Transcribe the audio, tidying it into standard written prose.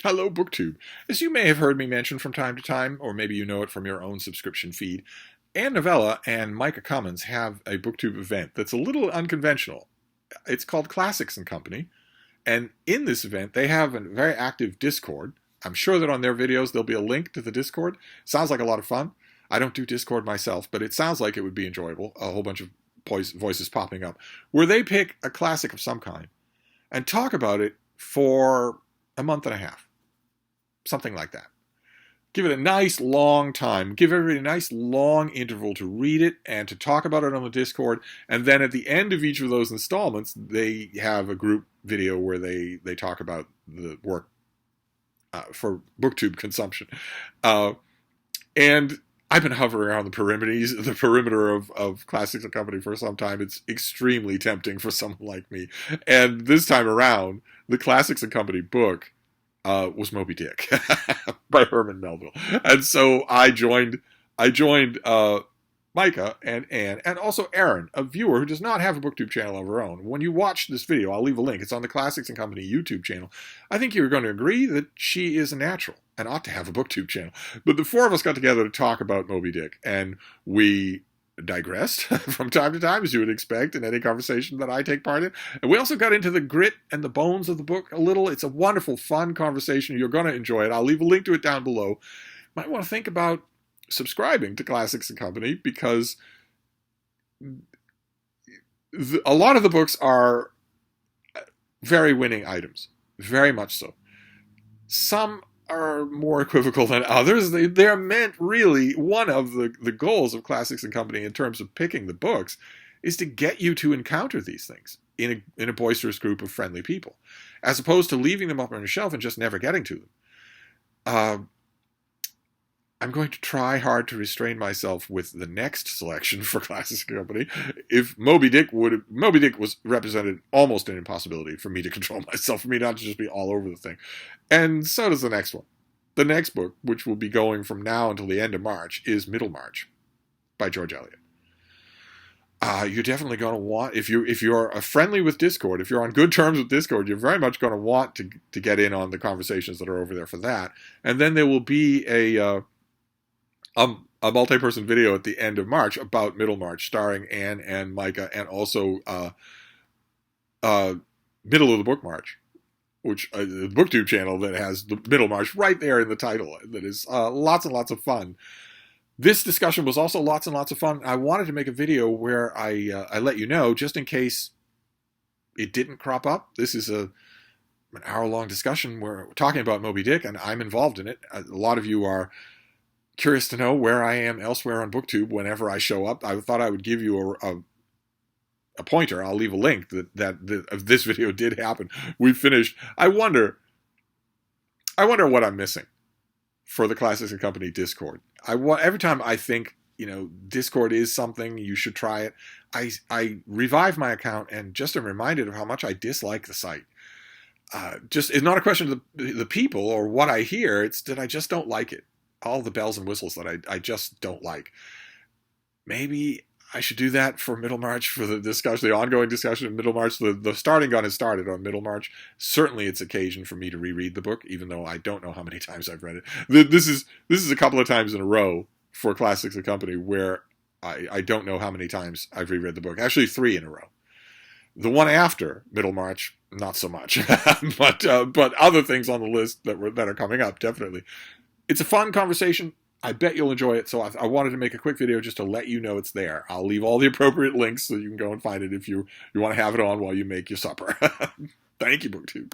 Hello, BookTube. As you may have heard me mention from time to time, or maybe you know it from your own subscription feed, Ann Novella and Micah Cummins have a BookTube event that's a little unconventional. It's called Classics and Company, and in this event, they have a very active Discord. I'm sure that on their videos there'll be a link to the Discord. Sounds like a lot of fun. I don't do Discord myself, but it sounds like it would be enjoyable. A whole bunch of voices popping up, where they pick a classic of some kind and talk about it for a month and a half. Something like that. Give it a nice long time. Give everybody a nice long interval to read it and to talk about it on the Discord. And then at the end of each of those installments, they have a group video where they talk about the work for BookTube consumption. And I've been hovering around the perimeter of Classics and Company for some time. It's extremely tempting for someone like me. And this time around, the Classics and Company book was Moby-Dick by Herman Melville. And so I joined Micah and Anne and also Erin, a viewer who does not have a BookTube channel of her own. When you watch this video, I'll leave a link. It's on the Classics and Company YouTube channel. I think you're going to agree that she is a natural and ought to have a BookTube channel. But the four of us got together to talk about Moby-Dick, and we digressed from time to time, as you would expect in any conversation that I take part in. And we also got into the grit and the bones of the book a little. It's a wonderful, fun conversation. You're going to enjoy it. I'll leave a link to it down below. Might want to think about subscribing to Classics and Company, because a lot of the books are very winning items. Very much so. Some are more equivocal than others. They're meant, really, one of the goals of Classics and Company in terms of picking the books is to get you to encounter these things in a boisterous group of friendly people, as opposed to leaving them up on your shelf and just never getting to them. I'm going to try hard to restrain myself with the next selection for Classics and Company. If Moby-Dick was represented almost an impossibility for me to control myself, for me not to just be all over the thing. And so does the next one. The next book, which will be going from now until the end of March, is Middlemarch by George Eliot. You're definitely going to want, if you're friendly with Discord, if you're on good terms with Discord, you're very much going to want to get in on the conversations that are over there for that. And then there will be a multi-person video at the end of March about Middlemarch, starring Anne and Micah, and also Middle of the Book March, which the BookTube channel that has the Middlemarch right there in the title. That is lots and lots of fun. This discussion was also lots and lots of fun. I wanted to make a video where I let you know, just in case it didn't crop up. This is an hour-long discussion where we're talking about Moby-Dick, and I'm involved in it. A lot of you are curious to know where I am elsewhere on BookTube whenever I show up. I thought I would give you a pointer. I'll leave a link that this video did happen. We finished. I wonder what I'm missing for the Classics and Company Discord. Every time I think, Discord is something, you should try it, I revive my account and just am reminded of how much I dislike the site. It's not a question of the people or what I hear. It's that I just don't like it. All the bells and whistles that I just don't like. Maybe I should do that for Middlemarch, for the discussion, the ongoing discussion of Middlemarch. The starting gun has started on Middlemarch. Certainly it's occasion for me to reread the book, even though I don't know how many times I've read it. This is a couple of times in a row for Classics and Company where I don't know how many times I've reread the book. Actually, 3 in a row. The one after Middlemarch, not so much. but other things on the list that are coming up, definitely. It's a fun conversation. I bet you'll enjoy it. So I wanted to make a quick video just to let you know it's there. I'll leave all the appropriate links so you can go and find it if you want to have it on while you make your supper. Thank you, BookTube.